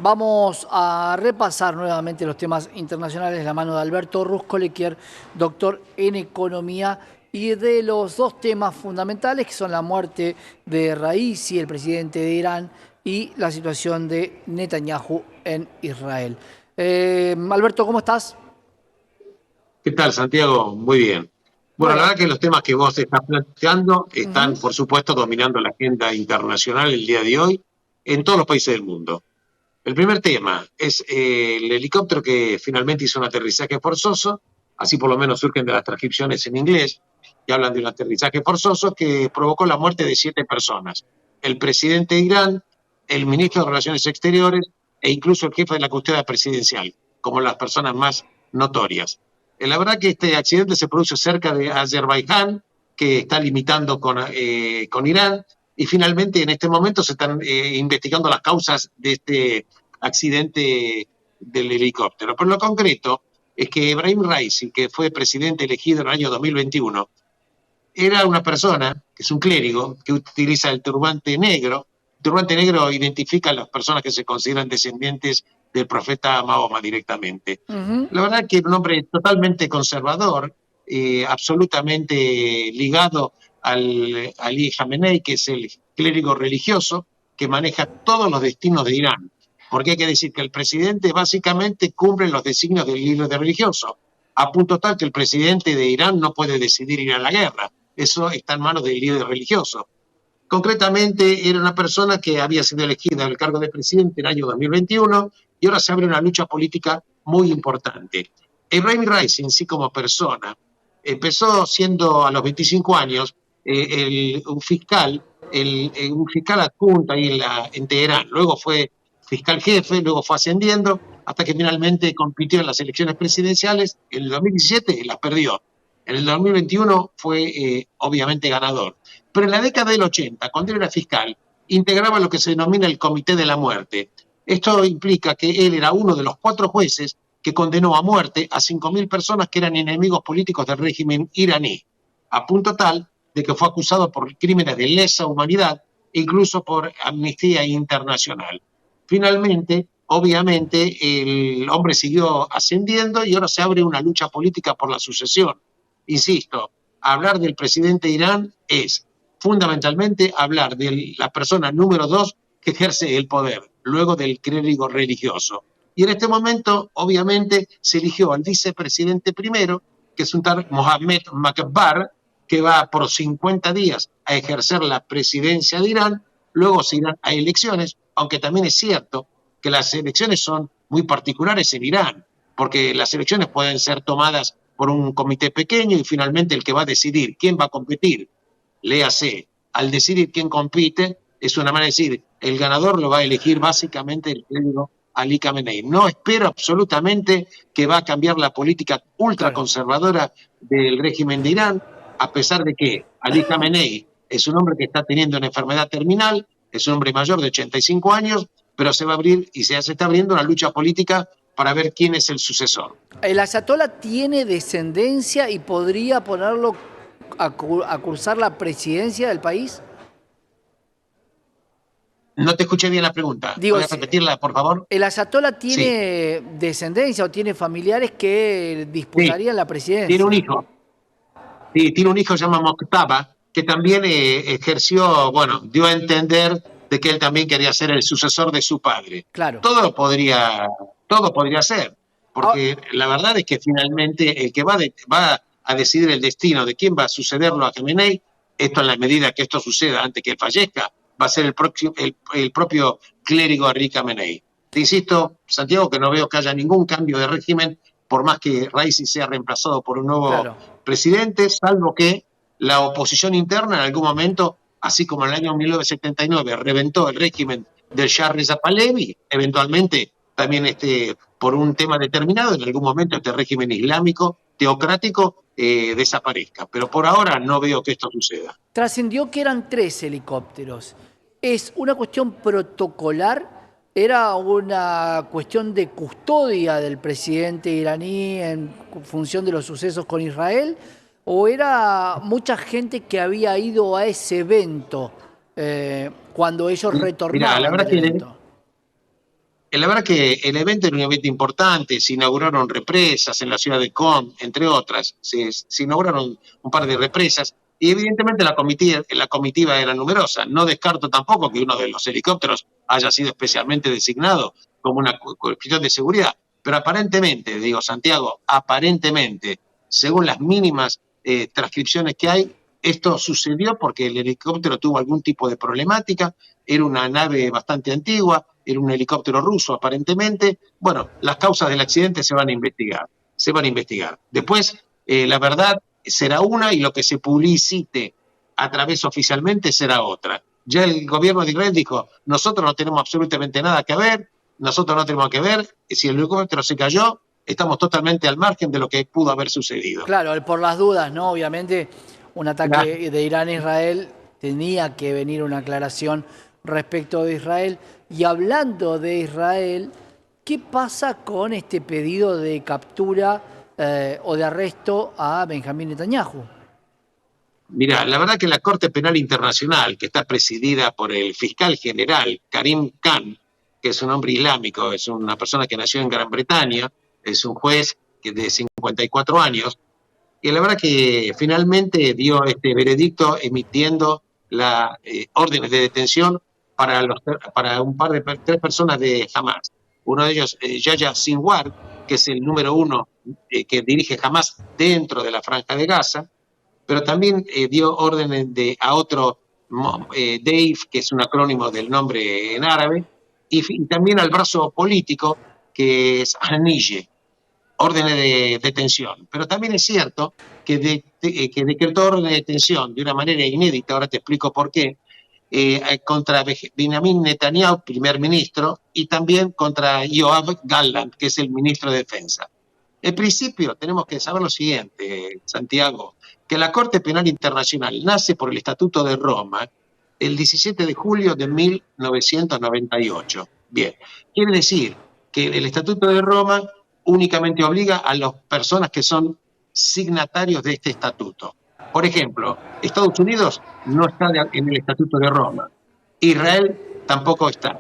Vamos a repasar nuevamente los temas internacionales de la mano de Alberto Ruscolequier, doctor en economía, y de los dos temas fundamentales que son la muerte de Raisi, el presidente de Irán, y la situación de Netanyahu en Israel. Alberto, ¿cómo estás? ¿Qué tal, Santiago? Muy bien. Bueno, la Bueno, verdad que los temas que vos estás planteando están, ujú, por supuesto, dominando la agenda internacional el día de hoy en todos los países del mundo. El primer tema es el helicóptero que finalmente hizo un aterrizaje forzoso, así por lo menos surgen de las transcripciones en inglés, que hablan de un aterrizaje forzoso que provocó la muerte de 7 personas. El presidente de Irán, el ministro de Relaciones Exteriores e incluso el jefe de la custodia presidencial, como las personas más notorias. La verdad que este accidente se produce cerca de Azerbaiyán, que está limitando con Irán, y finalmente en este momento se están investigando las causas de este accidente del helicóptero. Pero lo concreto es que Ebrahim Raisi, que fue presidente elegido en el año 2021, era una persona, que es un clérigo, que utiliza el turbante negro. El turbante negro identifica a las personas que se consideran descendientes del profeta Mahoma directamente. ujú. La verdad que es un hombre totalmente conservador, absolutamente ligado al Ali Khamenei, que es el clérigo religioso que maneja todos los destinos de Irán. Porque hay que decir que el presidente básicamente cumple los designios del líder religioso, a punto tal que el presidente de Irán no puede decidir ir a la guerra. Eso está en manos del líder religioso. Concretamente, era una persona que había sido elegida al cargo de presidente en el año 2021 y ahora se abre una lucha política muy importante. Ebrahim Raisi, en sí como persona, empezó siendo a los 25 años un fiscal adjunto ahí en Teherán. Luego fue fiscal jefe, luego fue ascendiendo, hasta que finalmente compitió en las elecciones presidenciales. En el 2017 las perdió. En el 2021 fue obviamente ganador. Pero en la década del 80, cuando él era fiscal, integraba lo que se denomina el Comité de la Muerte. Esto implica que él era uno de los 4 jueces que condenó a muerte a 5.000 personas que eran enemigos políticos del régimen iraní, a punto tal de que fue acusado por crímenes de lesa humanidad e incluso por Amnistía Internacional. Finalmente, obviamente, el hombre siguió ascendiendo y ahora se abre una lucha política por la sucesión. Insisto, hablar del presidente de Irán es fundamentalmente hablar de la persona número 2 que ejerce el poder, luego del clérigo religioso. Y en este momento, obviamente, se eligió al vicepresidente primero, que es un tal Mohammed Makbar, que va por 50 días a ejercer la presidencia de Irán, luego se irán a elecciones, aunque también es cierto que las elecciones son muy particulares en Irán, porque las elecciones pueden ser tomadas por un comité pequeño y finalmente el que va a decidir quién va a competir, léase, al decidir quién compite, es una manera de decir, el ganador lo va a elegir básicamente el clérigo Ali Khamenei. No espero absolutamente que va a cambiar la política Claro. ultraconservadora del régimen de Irán, a pesar de que Ali Khamenei es un hombre que está teniendo una enfermedad terminal, es un hombre mayor de 85 años, pero se va a abrir y se está abriendo una lucha política para ver quién es el sucesor. ¿El Ayatollah tiene descendencia y podría ponerlo a cursar la presidencia del país? No te escuché bien la pregunta. Digo, ¿Puedes repetirla, por favor? ¿el Ayatollah Sí, tiene descendencia o tiene familiares que sí, disputarían la tiene un presidencia? hijo. Sí, tiene un hijo que se llama Moctaba, que también ejerció, bueno, dio a entender de que él también quería ser el sucesor de su padre. Claro. Todo podría, todo podría ser, Ah, porque la verdad es que finalmente el que va a decidir el destino de quién va a sucederlo a Khamenei, esto en la medida que esto suceda antes que él fallezca, va a ser el propio clérigo Henri Khamenei. Te insisto, Santiago, que no veo que haya ningún cambio de régimen, por más que Raisi sea reemplazado por un nuevo claro. presidente, salvo que la oposición interna en algún momento, así como en el año 1979 reventó el régimen del Shah Reza Pahlavi, eventualmente también por un tema determinado, en algún momento este régimen islámico teocrático desaparezca. Pero por ahora no veo que esto suceda. Trascendió que eran 3 helicópteros. ¿Es una cuestión protocolar? ¿Era una cuestión de custodia del presidente iraní en función de los sucesos con Israel? ¿O era mucha gente que había ido a ese evento cuando ellos Mira, la retornaban verdad del que evento? La verdad que el evento era un evento importante, se inauguraron represas en la ciudad de Qom, entre otras, se inauguraron un par de represas y evidentemente la comitiva era numerosa. No descarto tampoco que uno de los helicópteros haya sido especialmente designado como una cuestión de seguridad, pero aparentemente, digo Santiago, aparentemente, según las mínimas transcripciones que hay, esto sucedió porque el helicóptero tuvo algún tipo de problemática, era una nave bastante antigua, era un helicóptero ruso aparentemente. Bueno, las causas del accidente se van a investigar, se van a investigar. Después, la verdad será una y lo que se publicite a través oficialmente será otra. Ya el gobierno de Israel dijo, nosotros no tenemos absolutamente nada que ver, nosotros no tenemos que ver, si el helicóptero se cayó, estamos totalmente al margen de lo que pudo haber sucedido. Claro, por las dudas, ¿no? Obviamente, un ataque de Irán a Israel, tenía que venir una aclaración respecto de Israel. Y hablando de Israel, ¿qué pasa con este pedido de captura o de arresto a Benjamín Netanyahu? Mira, la verdad que la Corte Penal Internacional, que está presidida por el fiscal general Karim Khan, que es un hombre islámico, es una persona que nació en Gran Bretaña, es un juez de 54 años, y la verdad que finalmente dio este veredicto emitiendo las órdenes de detención para un par de tres personas de Hamas. Uno de ellos, Yahya Sinwar, que es el número uno que dirige Hamas dentro de la Franja de Gaza, pero también dio órdenes a otro, Dave, que es un acrónimo del nombre en árabe, y también al brazo político, que es Haniyeh, órdenes de detención. Pero también es cierto que decretó órdenes de detención de una manera inédita, ahora te explico por qué, contra Benjamin Netanyahu, primer ministro, y también contra Yoav Gallant, que es el ministro de Defensa. En principio, tenemos que saber lo siguiente, Santiago, que la Corte Penal Internacional nace por el Estatuto de Roma el 17 de julio de 1998. Bien, quiere decir que el Estatuto de Roma únicamente obliga a las personas que son signatarios de este estatuto. Por ejemplo, Estados Unidos no está en el Estatuto de Roma, Israel tampoco está.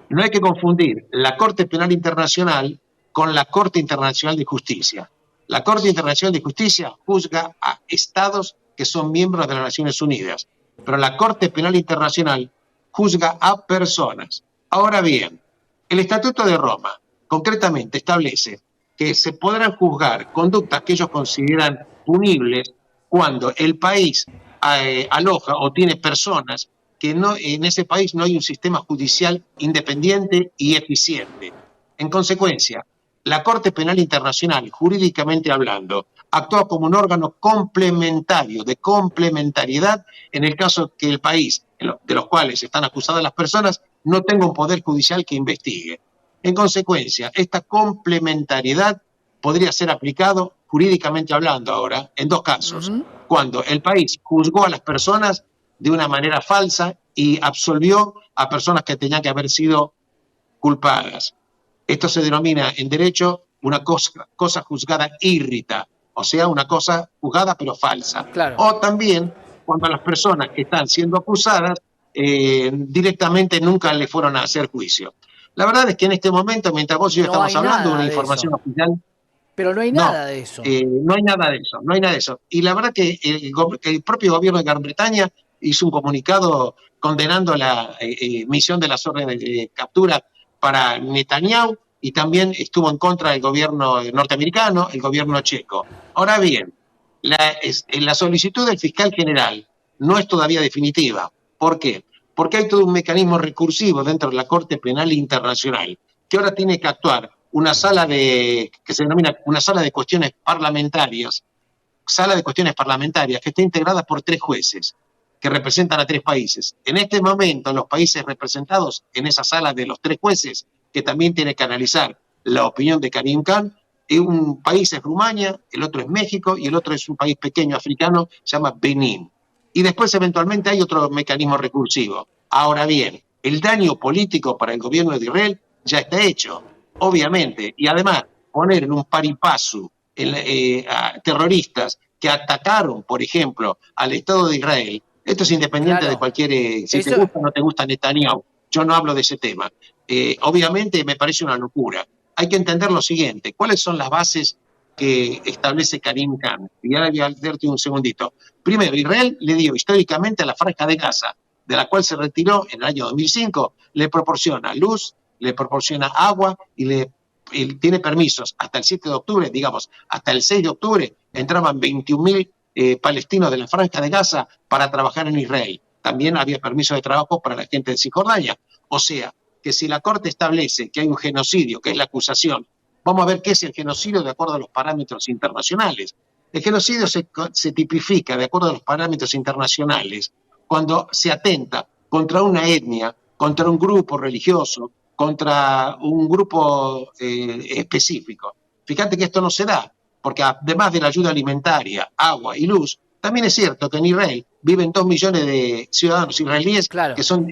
No hay que confundir la Corte Penal Internacional con la Corte Internacional de Justicia. La Corte Internacional de Justicia juzga a estados que son miembros de las Naciones Unidas, pero la Corte Penal Internacional juzga a personas. Ahora bien, el Estatuto de Roma concretamente establece que se podrán juzgar conductas que ellos consideran punibles cuando el país aloja o tiene personas que no, en ese país no hay un sistema judicial independiente y eficiente. En consecuencia, la Corte Penal Internacional, jurídicamente hablando, actúa como un órgano complementario, de complementariedad, en el caso que el país de los cuales están acusadas las personas no tenga un poder judicial que investigue. En consecuencia, esta complementariedad podría ser aplicado jurídicamente hablando ahora en dos casos. Cuando el país juzgó a las personas de una manera falsa y absolvió a personas que tenían que haber sido culpadas. Esto se denomina en derecho una cosa juzgada írrita, o sea, una cosa juzgada pero falsa. Claro. O también cuando las personas que están siendo acusadas directamente nunca le fueron a hacer juicio. La verdad es que en este momento, mientras vos y yo estamos hablando de una información oficial, pero no hay nada de eso. No hay nada de eso, no hay nada de eso. Y la verdad que el propio gobierno de Gran Bretaña hizo un comunicado condenando la emisión de las órdenes de captura para Netanyahu y también estuvo en contra del gobierno norteamericano, el gobierno checo. Ahora bien, la solicitud del fiscal general no es todavía definitiva. ¿Por qué? Porque hay todo un mecanismo recursivo dentro de la Corte Penal Internacional que ahora tiene que actuar una sala que se denomina una sala de cuestiones parlamentarias, que está integrada por 3 jueces que representan a 3 países. En este momento, los países representados en esa sala de los 3 jueces, que también tiene que analizar la opinión de Karim Khan, un país es Rumania, el otro es México y el otro es un país pequeño africano, se llama Benín. Y después eventualmente hay otro mecanismo recursivo. Ahora bien, el daño político para el gobierno de Israel ya está hecho, obviamente, y además poner en un paripasu a terroristas que atacaron, por ejemplo, al Estado de Israel, esto es independiente de cualquier, si te gusta o no te gusta Netanyahu, yo no hablo de ese tema, Obviamente me parece una locura. Hay que entender lo siguiente, ¿cuáles son las bases que establece Karim Khan? Y ahora voy a darte un segundito. Primero, Israel le dio históricamente a la Franja de Gaza, de la cual se retiró en el año 2005, le proporciona luz, le proporciona agua y tiene permisos hasta el 7 de octubre, digamos, hasta el 6 de octubre entraban 21.000 palestinos de la Franja de Gaza para trabajar en Israel. También había permisos de trabajo para la gente de Cisjordania. O sea, que si la Corte establece que hay un genocidio, que es la acusación, vamos a ver qué es el genocidio de acuerdo a los parámetros internacionales. El genocidio se tipifica de acuerdo a los parámetros internacionales cuando se atenta contra una etnia, contra un grupo religioso, contra un grupo específico. Fíjate que esto no se da, porque además de la ayuda alimentaria, agua y luz, también es cierto que en Israel viven 2 millones de ciudadanos israelíes Claro. que son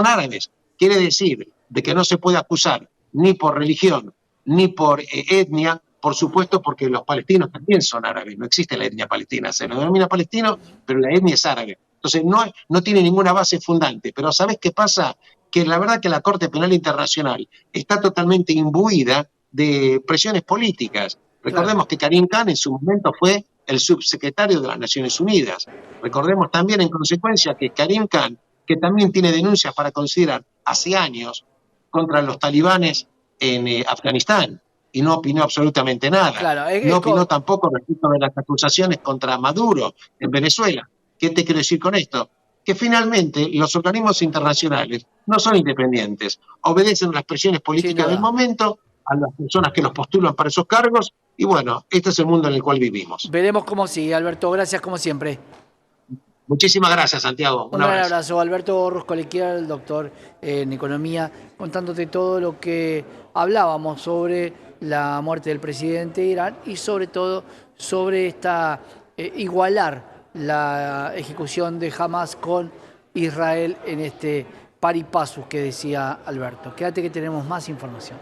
árabes. Quiere decir de que no se puede acusar ni por religión ni por etnia, por supuesto, porque los palestinos también son árabes, no existe la etnia palestina, se lo denomina palestino, pero la etnia es árabe. Entonces no tiene ninguna base fundante, pero ¿sabés qué pasa? Que la verdad que la Corte Penal Internacional está totalmente imbuida de presiones políticas. Recordemos que Karim Khan en su momento fue el subsecretario de las Naciones Unidas. Recordemos también en consecuencia que Karim Khan, que también tiene denuncias para considerar hace años contra los talibanes en Afganistán y no opinó absolutamente nada. Claro, no opinó tampoco respecto de las acusaciones contra Maduro en Venezuela. ¿Qué te quiero decir con esto? Que finalmente los organismos internacionales no son independientes, obedecen a las presiones políticas del momento, a las personas que los postulan para esos cargos, y bueno, este es el mundo en el cual vivimos. Veremos cómo sigue, Alberto. Gracias como siempre. Muchísimas gracias, Santiago. Un gran abrazo. Alberto Ruscolequier, el doctor en economía, contándote todo lo que hablábamos sobre la muerte del presidente de Irán y sobre todo sobre igualar la ejecución de Hamas con Israel en este pari passu que decía Alberto. Quédate que tenemos más información.